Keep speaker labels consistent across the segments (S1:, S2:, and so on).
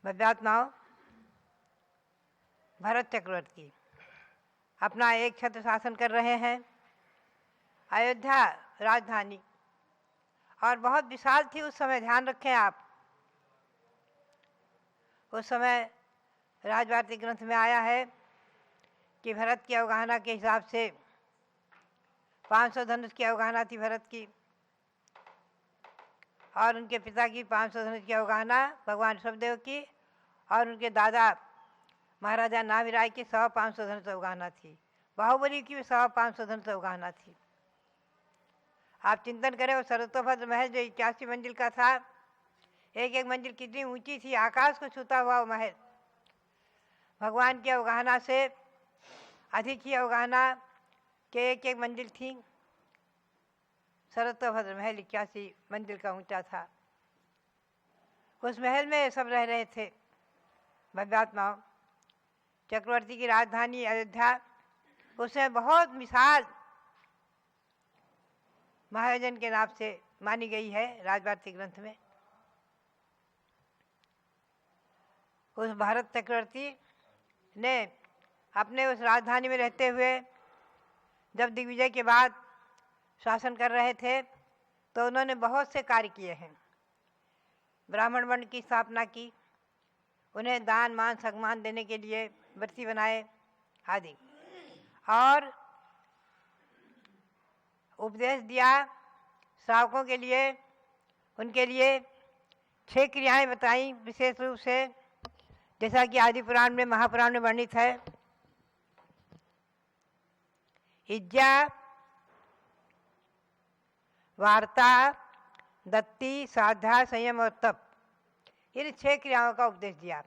S1: मध्यात्माओं, भरत चक्रवर्ती अपना एक छत्र शासन कर रहे हैं। अयोध्या राजधानी और बहुत विशाल थी उस समय, ध्यान रखें आप। उस समय राजवार्तिक ग्रंथ में आया है कि भरत की अवगाहना के हिसाब से 500 धनुष की अवगाहना थी भरत की, और उनके पिता की 500 धनुष की अवगाहना भगवान ऋषभदेव की, और उनके दादा महाराजा नाभिराय की 500 धनुष अवगाहना थी। बाहुबली की भी 500 धनुष अवगाहना थी। आप चिंतन करें, वो सरस्वती महल जो 81 मंजिल का था, एक एक मंजिल कितनी ऊंची थी, आकाश को छूता हुआ वो महल। भगवान की अवगाहना से अधिक ही अवगाहना के एक एक मंजिल थी। सरस्वती महल 81 मंजिल का ऊंचा था। उस महल में सब रह रहे थे भव्यात्माओं। चक्रवर्ती की राजधानी अयोध्या उसमें बहुत विशाल महायोजन के नाम से मानी गई है राजवार्तिक ग्रंथ में। उस भरत चक्रवर्ती ने अपने उस राजधानी में रहते हुए जब दिग्विजय के बाद शासन कर रहे थे तो उन्होंने बहुत से कार्य किए हैं। ब्राह्मण वर्ण की स्थापना की, उन्हें दान मान सम्मान देने के लिए व्रती बनाए आदि, और उपदेश दिया श्रावकों के लिए। उनके लिए 6 क्रियाएं बताई विशेष रूप से, जैसा कि आदि पुराण में महापुराण में वर्णित है। इज्जा, वार्ता, दत्ति, साधा, संयम और तप, इन 6 क्रियाओं का उपदेश दिया।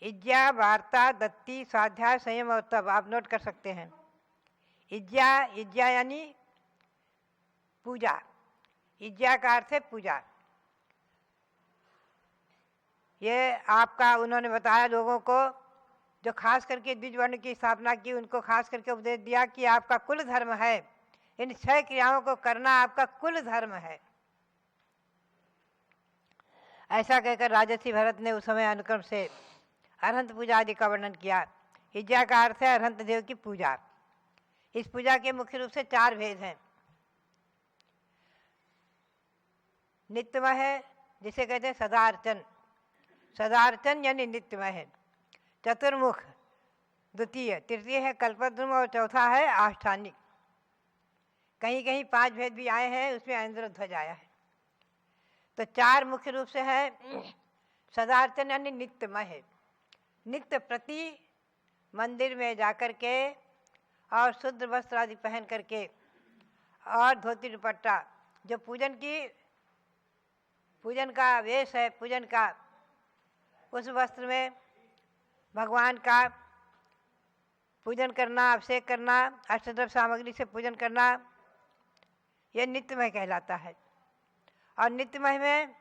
S1: इज्जा, वार्ता, दत्ति, स्वाध्याय, संयम और तप आप नोट कर सकते हैं। इज्जा यानी पूजा। इज्जा का अर्थ है पूजा। ये आपका उन्होंने बताया लोगों को, जो खास करके द्विज वर्ण की स्थापना की, उनको खास करके उपदेश दिया कि आपका कुल धर्म है, इन 6 क्रियाओं को करना आपका कुल धर्म है। ऐसा कहकर राजर्षि भरत ने उस समय अनुक्रम से अरहंत पूजा आदि का वर्णन किया। इज्जा का अर्थ है अरहंत देव की पूजा। इस पूजा के मुख्य रूप से 4 भेद हैं। नित्यमय है, जिसे कहते हैं सदार्चन। सदार्चन यानी नित्यमय है। चतुर्मुख द्वितीय, तृतीय है कल्पद्रुम और चौथा है आष्ठानिक। कहीं कहीं 5 भेद भी आए हैं, उसमें इंद्रध्वज आया है। तो 4 मुख्य रूप से है। सदार्चन यानी नित्यमय है, नित्य प्रति मंदिर में जाकर के और शुद्ध वस्त्र आदि पहन करके और धोती दुपट्टा, जो पूजन का वेश है, पूजन का, उस वस्त्र में भगवान का पूजन करना, अभिषेक करना, अष्टद्रव्य सामग्री से पूजन करना, यह नित्यमय कहलाता है। और नित्यमय में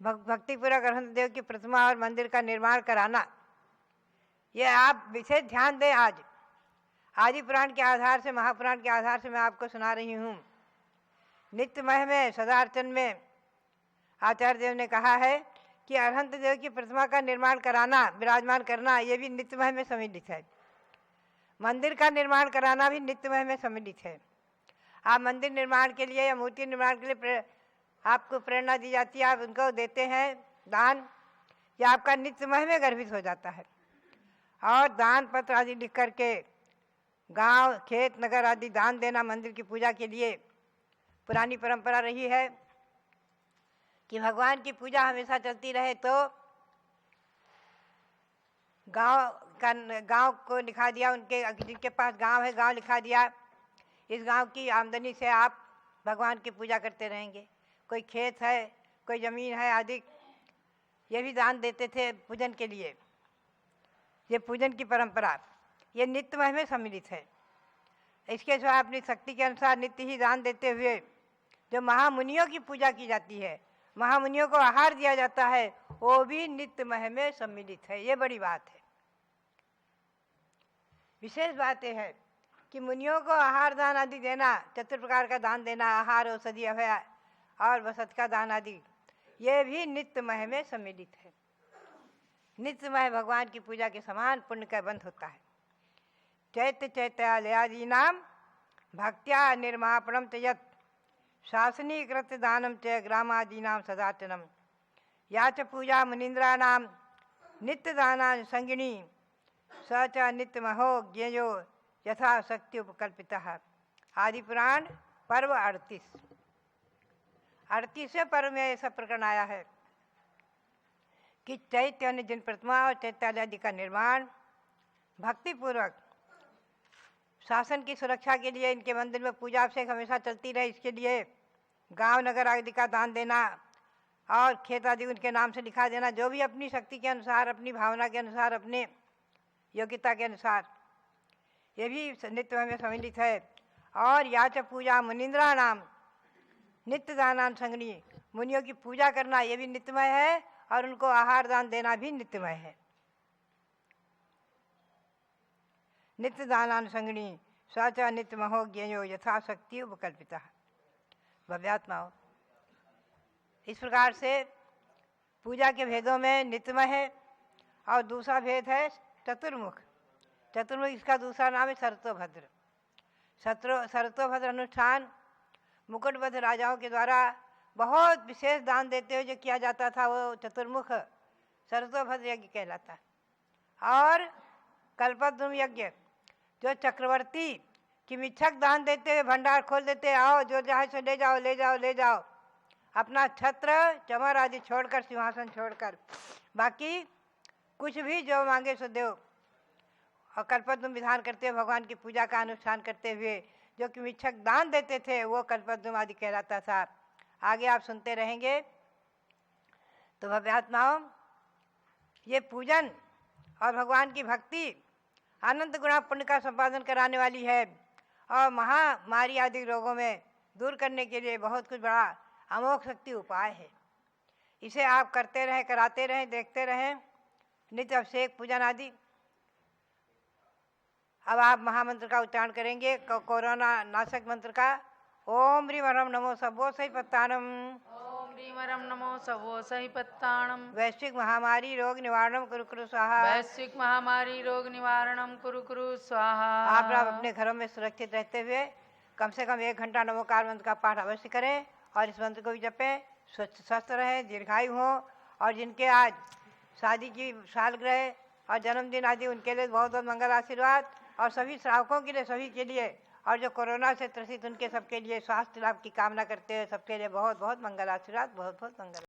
S1: भक्तिपूर्वक अरहंत देव की प्रतिमा और मंदिर का निर्माण कराना, यह आप विशेष ध्यान दें। आज आदि पुराण के आधार से, महापुराण के आधार से मैं आपको सुना रही हूँ। नित्यमय में, सदार्चन में आचार्य देव ने कहा है कि अरहंत देव की प्रतिमा का निर्माण कराना, विराजमान करना, ये भी नित्यमय में सम्मिलित है। मंदिर का निर्माण कराना भी नित्यमय में सम्मिलित है। आप मंदिर निर्माण के लिए या मूर्ति निर्माण के लिए आपको प्रेरणा दी जाती है, आप उनको देते हैं दान, या आपका नित्यमय में गर्भित हो जाता है। और दान पत्र आदि लिख करके गांव, खेत, नगर आदि दान देना मंदिर की पूजा के लिए पुरानी परंपरा रही है कि भगवान की पूजा हमेशा चलती रहे। तो गांव को लिखा दिया, उनके जिनके पास गांव है गांव लिखा दिया, इस गांव की आमदनी से आप भगवान की पूजा करते रहेंगे। कोई खेत है, कोई ज़मीन है आदि, ये भी दान देते थे पूजन के लिए। ये पूजन की परंपरा, ये नित्यमय में सम्मिलित है। इसके सिवा अपनी शक्ति के अनुसार नित्य ही दान देते हुए जो महामुनियों की पूजा की जाती है, महामुनियों को आहार दिया जाता है, वो भी नित्यमय में सम्मिलित है। ये बड़ी बात है। विशेष बात यह है कि मुनियों को आहार दान आदि देना, 4 प्रकार का दान देना, आहार, औषधि, अभय और वसत का दान आदि, ये भी नित्यमय में सम्मिलित है। नित्यमय भगवान की पूजा के समान पुण्य का बंध होता है। चैत्य चैत्यालयादि नाम भक्त्या निर्मापणम त्यजत शासनीकृत दानम च ग्रामादीनां सदाचनम या च पूजा मुनीन्द्राणां नित्यदाना संगिनी स च नित्यमहो ज्ञेयो यथा शक्ति उपकल्पितः। आदि पुराण पर्व 38वें पर्व में ऐसा प्रकरण आया है कि चैत्य ने जिन प्रतिमा और चैत्यालय आदि का निर्माण भक्तिपूर्वक शासन की सुरक्षा के लिए, इनके मंदिर में पूजा अभिषेक हमेशा चलती रहे, इसके लिए गांव नगर आदि का दान देना और खेत आदि उनके नाम से लिखा देना, जो भी अपनी शक्ति के अनुसार, अपनी भावना के अनुसार, अपने योग्यता के अनुसार, ये भी नित्य में सम्मिलित है। और या च पूजा मुनीन्द्रा नाम नित्य दानान संगनी, मुनियों की पूजा करना ये भी नित्यमय है और उनको आहार दान देना भी नित्यमय है। नित्य दानान संगनी स च नित्यमहो ज्ञेयो यथा शक्ति उपकल्पिता। भव्यात्माओं, इस प्रकार से पूजा के भेदों में नित्यमय है और दूसरा भेद है चतुर्मुख। चतुर्मुख इसका दूसरा नाम है सरतोभद्र। सरतोभद्र अनुष्ठान मुकुटबद्ध राजाओं के द्वारा बहुत विशेष दान देते हुए जो किया जाता था वो चतुर्मुख सरतोभद्र यज्ञ कहलाता है। और कल्पद्रुम यज्ञ जो चक्रवर्ती किमिच्छक दान देते हुए भंडार खोल देते, आओ जो चाहे सो ले जाओ ले जाओ ले जाओ, अपना छत्र चमर आदि छोड़कर, सिंहासन छोड़कर, बाकी कुछ भी जो मांगे सो दो। और कल्पद्रुम विधान करते हुए भगवान की पूजा का अनुष्ठान करते हुए जो किमिच्छक दान देते थे वो कल्पद्रुम आदि कहलाता था। आगे आप सुनते रहेंगे। तो भव्यात्माओं, ये पूजन और भगवान की भक्ति अनंत गुणा पुण्य का संपादन कराने वाली है और महामारी आदि रोगों में दूर करने के लिए बहुत कुछ बड़ा अमोघ शक्ति उपाय है। इसे आप करते रहें, कराते रहें, देखते रहें, नित्य अभिषेक पूजन आदि। अब आप महामंत्र का उच्चारण करेंगे, कोरोना नाशक मंत्र का। ओम ह्रीं वरम नमो सभो सही पत्तानम।
S2: ओम ह्रीं वरम नमो सभो सही पत्तानम।
S1: वैश्विक महामारी रोग निवारणम कुरु कुरु स्वाहा।
S2: वैश्विक महामारी रोग निवारणम कुरु कुरु स्वाहा।
S1: आप अपने घरों में सुरक्षित रहते हुए कम से कम 1 घंटा नमोकार मंत्र का पाठ अवश्य करें और इस मंत्र को भी जपें। स्वस्थ रहें, दीर्घायु हो। और जिनके आज शादी की सालगिरह और जन्मदिन आदि, उनके लिए बहुत बहुत मंगल आशीर्वाद। और सभी श्रावकों के लिए, सभी के लिए, और जो कोरोना से त्रसित उनके सबके लिए स्वास्थ्य लाभ की कामना करते हैं, सबके लिए बहुत बहुत मंगल आशीर्वाद, बहुत बहुत मंगल।